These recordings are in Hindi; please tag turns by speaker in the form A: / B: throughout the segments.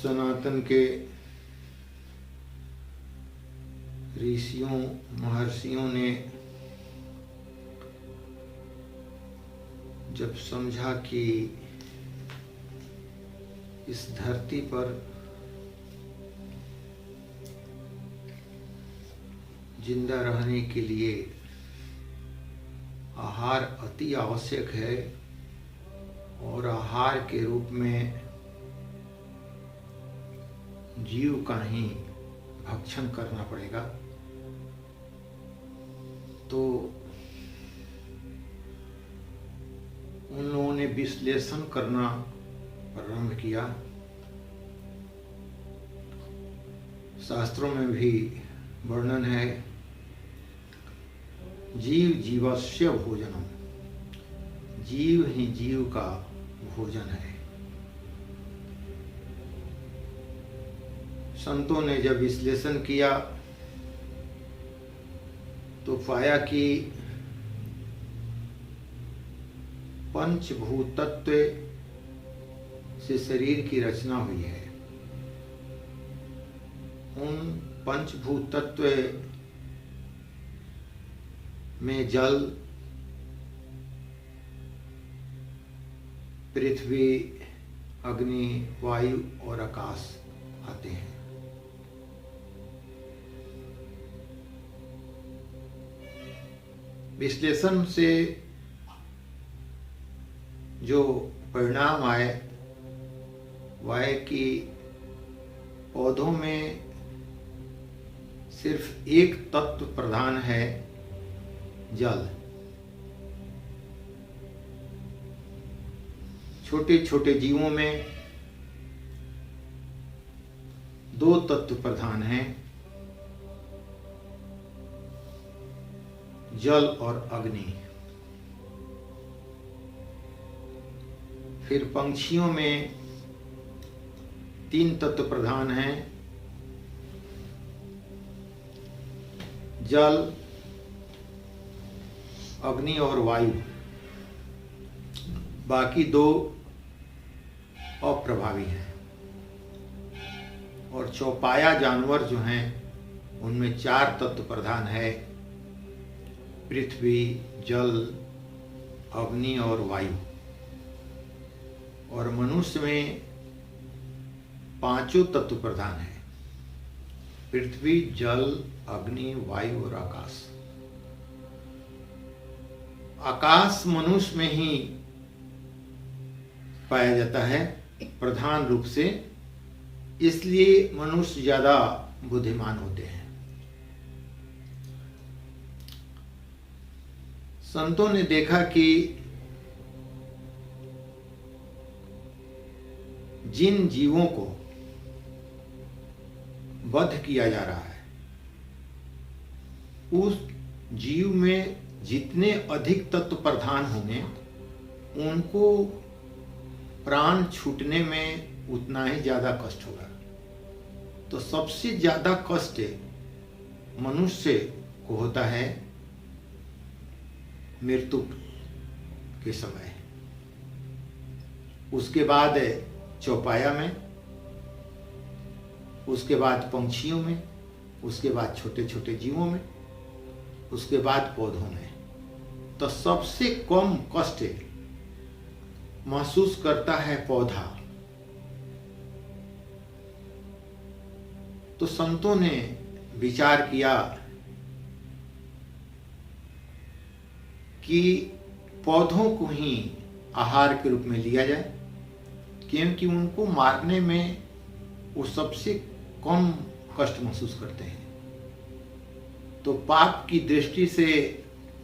A: सनातन के ऋषियों महर्षियों ने जब समझा कि इस धरती पर जिंदा रहने के लिए आहार अति आवश्यक है और आहार के रूप में जीव का ही भक्षण करना पड़ेगा, तो उन लोगों ने विश्लेषण करना प्रारंभ किया। शास्त्रों में भी वर्णन है, जीव जीवस्य भोजनम, जीव ही जीव का भोजन है। संतों ने जब विश्लेषण किया तो पाया कि पंचभूत तत्व से शरीर की रचना हुई है। उन पंचभूत तत्व में जल, पृथ्वी, अग्नि, वायु और आकाश आते हैं। विश्लेषण से जो परिणाम आए वह है कि पौधों में सिर्फ एक तत्व प्रधान है, जल। छोटे छोटे जीवों में दो तत्व प्रधान हैं, जल और अग्नि। फिर पंछियों में तीन तत्व प्रधान हैं, जल, अग्नि और वायु। बाकी दो अप्रभावी हैं। और चौपाया जानवर जो हैं उनमें चार तत्व प्रधान है, पृथ्वी, जल, अग्नि और वायु। और मनुष्य में पांचों तत्व प्रधान है, पृथ्वी, जल, अग्नि, वायु और आकाश। आकाश मनुष्य में ही पाया जाता है प्रधान रूप से, इसलिए मनुष्य ज्यादा बुद्धिमान होते हैं। संतों ने देखा कि जिन जीवों को वध किया जा रहा है, उस जीव में जितने अधिक तत्व प्रधान होंगे उनको प्राण छूटने में उतना ही ज्यादा कष्ट होगा। तो सबसे ज्यादा कष्ट मनुष्य को होता है मृत्यु के समय, उसके बाद चौपाया में, उसके बाद पंछियों में, उसके बाद छोटे छोटे जीवों में, उसके बाद पौधों में। तो सबसे कम कष्ट महसूस करता है पौधा। तो संतों ने विचार किया कि पौधों को ही आहार के रूप में लिया जाए, क्योंकि उनको मारने में वो सबसे कम कष्ट महसूस करते हैं। तो पाप की दृष्टि से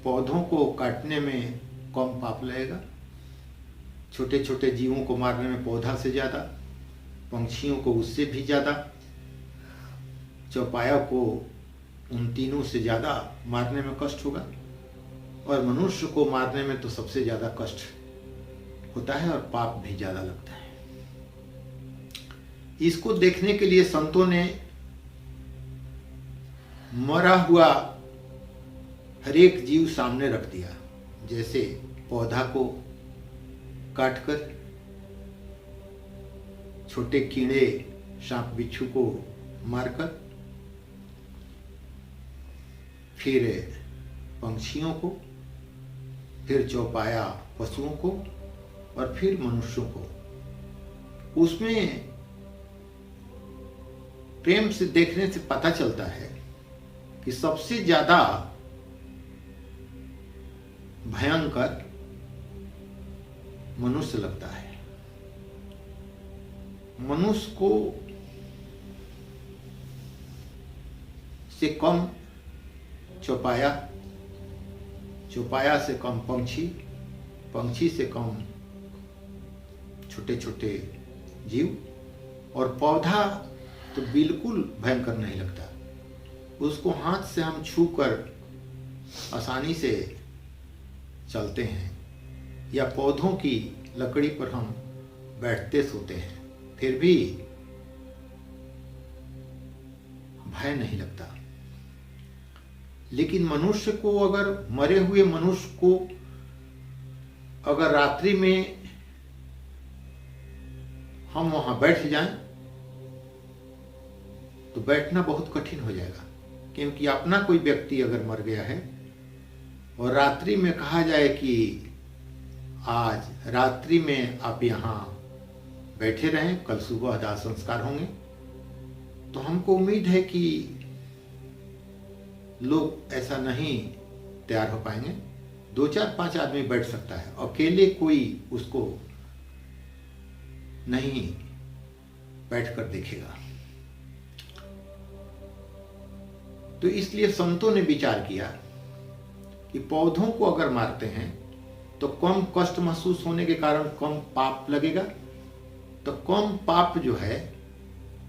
A: पौधों को काटने में कम पाप लगेगा। छोटे छोटे जीवों को मारने में पौधा से ज्यादा, पंछियों को उससे भी ज्यादा, चौपाया को उन तीनों से ज्यादा मारने में कष्ट होगा, और मनुष्य को मारने में तो सबसे ज्यादा कष्ट होता है और पाप भी ज्यादा लगता है। इसको देखने के लिए संतों ने मरा हुआ हर एक जीव सामने रख दिया। जैसे पौधा को काटकर छोटे कीड़े सांप बिच्छू को मारकर, फिर पंछियों को, फिर चौपाया पशुओं को और फिर मनुष्यों को। उसमें प्रेम से देखने से पता चलता है कि सबसे ज्यादा भयंकर मनुष्य लगता है। मनुष्य को से कम चौपाया, चौपाया से कम पंछी, पंछी से कम छोटे छोटे जीव, और पौधा तो बिल्कुल भयंकर नहीं लगता। उसको हाथ से हम छूकर आसानी से चलते हैं, या पौधों की लकड़ी पर हम बैठते सोते हैं, फिर भी भय नहीं लगता। लेकिन मनुष्य को, अगर मरे हुए मनुष्य को अगर रात्रि में हम वहां बैठ जाएं तो बैठना बहुत कठिन हो जाएगा। क्योंकि अपना कोई व्यक्ति अगर मर गया है और रात्रि में कहा जाए कि आज रात्रि में आप यहाँ बैठे रहें, कल सुबह दाह संस्कार होंगे, तो हमको उम्मीद है कि लोग ऐसा नहीं तैयार हो पाएंगे। 2 4 5 आदमी बैठ सकता है, अकेले कोई उसको नहीं बैठकर देखेगा। तो इसलिए संतों ने विचार किया कि पौधों को अगर मारते हैं तो कम कष्ट महसूस होने के कारण कम पाप लगेगा, तो कम पाप जो है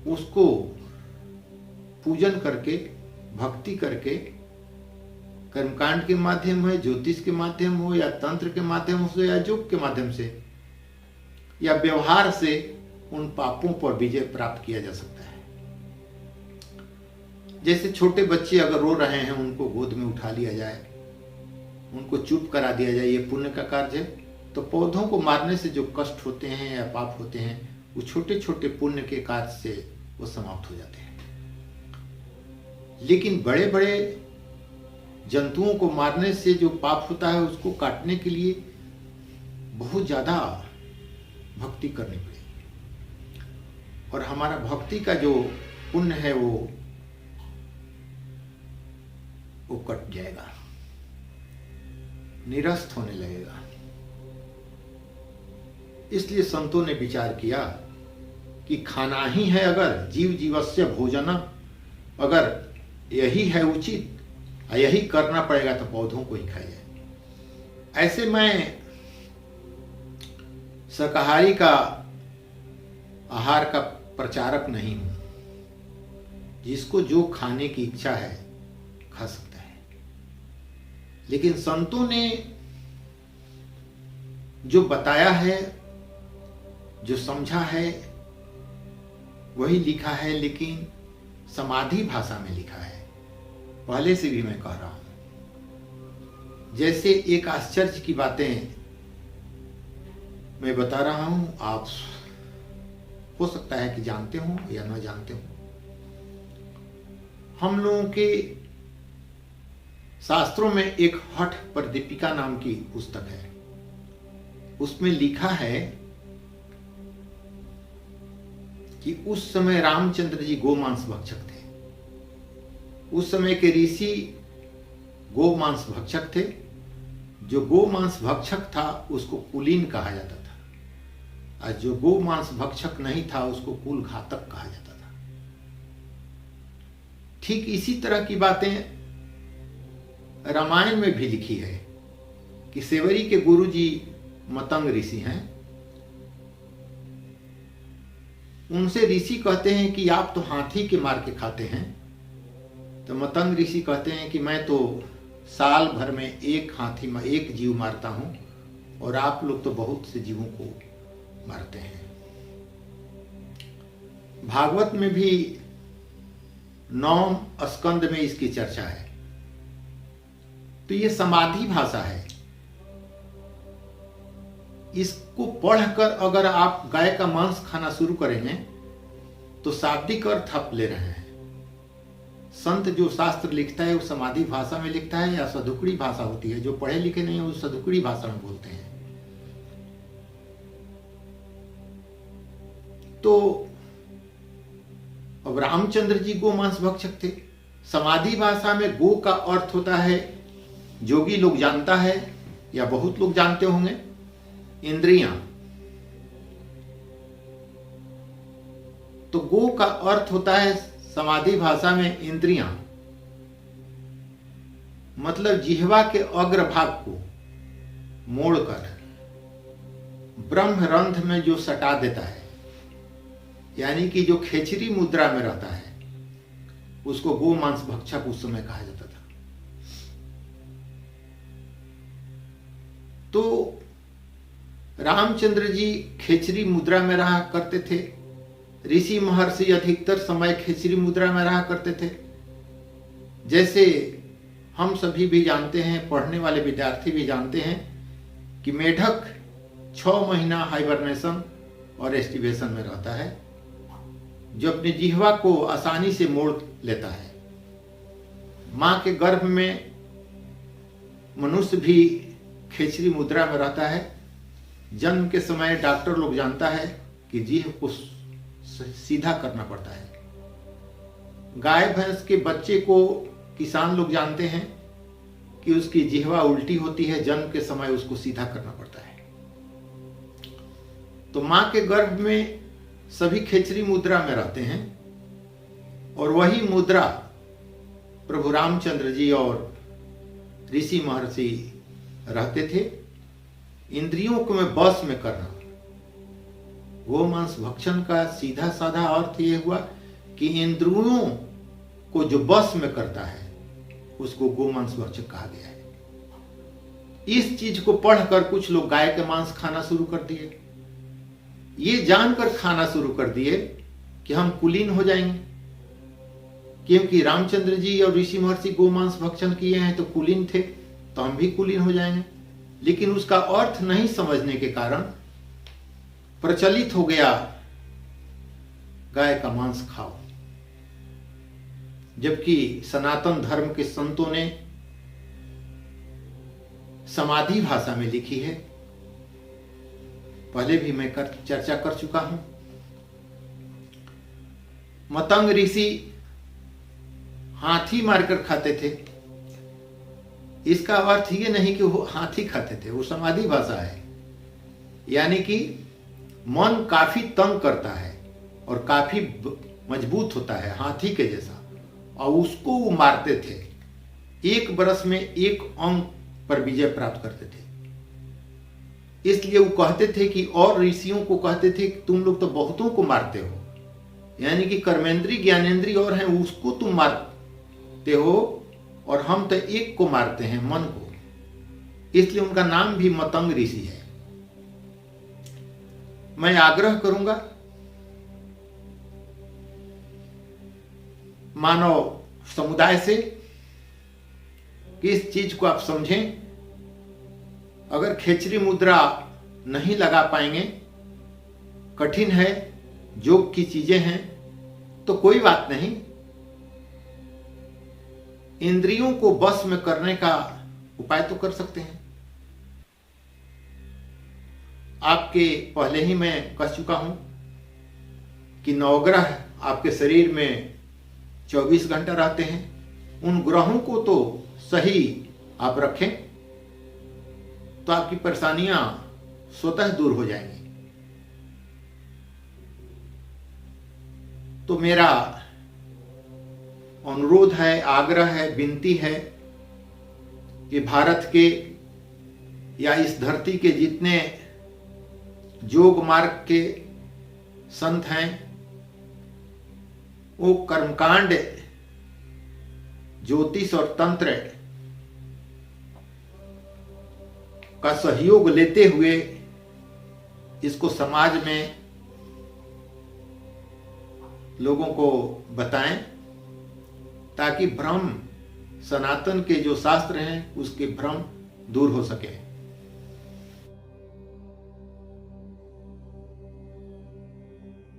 A: उसको पूजन करके, भक्ति करके, कर्मकांड के माध्यम है, ज्योतिष के माध्यम हो, या तंत्र के माध्यम से, या योग के माध्यम से, या व्यवहार से उन पापों पर विजय प्राप्त किया जा सकता है। जैसे छोटे बच्चे अगर रो रहे हैं, उनको गोद में उठा लिया जाए, उनको चुप करा दिया जाए, ये पुण्य का कार्य है। तो पौधों को मारने से जो कष्ट होते हैं या पाप होते हैं, वो छोटे छोटे पुण्य के कार्य से वो समाप्त हो जाते हैं। लेकिन बड़े बड़े जंतुओं को मारने से जो पाप होता है, उसको काटने के लिए बहुत ज्यादा भक्ति करनी पड़ेगी, और हमारा भक्ति का जो पुण्य है वो कट जाएगा, निरस्त होने लगेगा। इसलिए संतों ने विचार किया कि खाना ही है अगर जीव जीवस्य भोजना, अगर यही है उचित, यही करना पड़ेगा, तो पौधों को ही खाया जाए। ऐसे मैं शाकाहारी का आहार का प्रचारक नहीं हूं। जिसको जो खाने की इच्छा है खा सकता है, लेकिन संतों ने जो बताया है, जो समझा है, वही लिखा है, लेकिन समाधि भाषा में लिखा है। पहले से भी मैं कह रहा हूं। जैसे एक आश्चर्य की बातें मैं बता रहा हूं, आप हो सकता है कि जानते हो या न जानते हो। हम लोगों के शास्त्रों में एक हठ पर दीपिका नाम की पुस्तक है। उसमें लिखा है कि उस समय रामचंद्र जी गोमांस भक्षक थे। उस समय के ऋषि गोमांस भक्षक थे। जो गोमांस भक्षक था उसको कुलीन कहा जाता था, और जो गोमांस भक्षक नहीं था उसको कुल घातक कहा जाता था। ठीक इसी तरह की बातें रामायण में भी लिखी है कि सेवरी के गुरुजी मतंग ऋषि हैं। उनसे ऋषि कहते हैं कि आप तो हाथी के मार के खाते हैं। तो मतंग ऋषि कहते हैं कि मैं तो साल भर में एक जीव मारता हूं, और आप लोग तो बहुत से जीवों को मारते हैं। भागवत में भी 9 स्कंद में इसकी चर्चा है। तो ये समाधि भाषा है। इसको पढ़कर अगर आप गाय का मांस खाना शुरू करेंगे तो शाब्दिक अर्थ आप ले रहे हैं। संत जो शास्त्र लिखता है वो समाधि भाषा में लिखता है या सधुकड़ी भाषा होती है? जो पढ़े लिखे नहीं है वो सधुकड़ी भाषा में बोलते हैं। तो अब रामचंद्र जी गोमांस भक्षक थे। समाधि भाषा में गो का अर्थ होता है, जोगी लोग जानता है या बहुत लोग जानते होंगे, इंद्रियां। तो गो का अर्थ होता है समाधि भाषा में इंद्रियां, मतलब जिह्वा के अग्रभाग को मोड़कर ब्रह्मरंध्र में जो सटा देता है, यानी कि जो खेचरी मुद्रा में रहता है, उसको गोमांस भक्षक उस समय कहा जाता था। तो रामचंद्र जी खेचरी मुद्रा में रहा करते थे। ऋषि महर्षि अधिकतर समय खेचरी मुद्रा में रहा करते थे। जैसे हम सभी भी जानते हैं, पढ़ने वाले विद्यार्थी भी जानते हैं कि मेढक 6 महीना हाइबरनेशन और एस्टिवेशन में रहता है, जो अपनी जिह्वा को आसानी से मोड़ लेता है। मां के गर्भ में मनुष्य भी खेचरी मुद्रा में रहता है। जन्म के समय डॉक्टर लोग जानता है कि जीभ को सीधा करना पड़ता है। गाय भैंस के बच्चे को किसान लोग जानते हैं कि उसकी जिह्वा उल्टी होती है, जन्म के समय उसको सीधा करना पड़ता है। तो मां के गर्भ में सभी खेचरी मुद्रा में रहते हैं और वही मुद्रा प्रभु रामचंद्र जी और ऋषि महर्षि रहते थे। इंद्रियों को में बस में करना। गोमांस भक्षण का सीधा साधा अर्थ यह हुआ कि इंद्रियों को जो बस में करता है उसको गोमांस भक्षक कहा गया है। इस चीज को पढ़कर कुछ लोग गाय के मांस खाना शुरू कर दिए। ये जानकर खाना शुरू कर दिए कि हम कुलीन हो जाएंगे, क्योंकि रामचंद्र जी और ऋषि महर्षि गोमांस भक्षण किए हैं तो कुलीन थे, तो हम भी कुलीन हो जाएंगे। लेकिन उसका अर्थ नहीं समझने के कारण प्रचलित हो गया गाय का मांस खाओ, जबकि सनातन धर्म के संतों ने समाधि भाषा में लिखी है। पहले भी मैं चर्चा कर चुका हूं। मतंग ऋषि हाथी मारकर खाते थे। इसका अर्थ ये नहीं कि वो हाथी खाते थे, वो समाधि भाषा है। यानी कि मन काफी तंग करता है और काफी मजबूत होता है हाथी के जैसा, और उसको वो मारते थे। 1 बरस में 1 अंक पर विजय प्राप्त करते थे। इसलिए वो कहते थे कि, और ऋषियों को कहते थे कि तुम लोग तो बहुतों को मारते हो, यानी कि कर्मेंद्री ज्ञानेंद्री और हैं, उसको तुम मारते हो, और हम तो एक को मारते हैं, मन को। इसलिए उनका नाम भी मतंग ऋषि है। मैं आग्रह करूंगा मानव समुदाय से कि इस चीज को आप समझें। अगर खेचरी मुद्रा नहीं लगा पाएंगे, कठिन है, योग की चीजें हैं, तो कोई बात नहीं। इंद्रियों को बस में करने का उपाय तो कर सकते हैं। आपके पहले ही मैं कह चुका हूं कि 9 ग्रह आपके शरीर में 24 घंटा रहते हैं। उन ग्रहों को तो सही आप रखें तो आपकी परेशानियां स्वतः दूर हो जाएंगी। तो मेरा अनुरोध है, आग्रह है, विनती है कि भारत के या इस धरती के जितने योग मार्ग के संत हैं, वो कर्मकांड, ज्योतिष और तंत्र का सहयोग लेते हुए इसको समाज में लोगों को बताएं, ताकि भ्रम, सनातन के जो शास्त्र हैं उसके भ्रम दूर हो सके।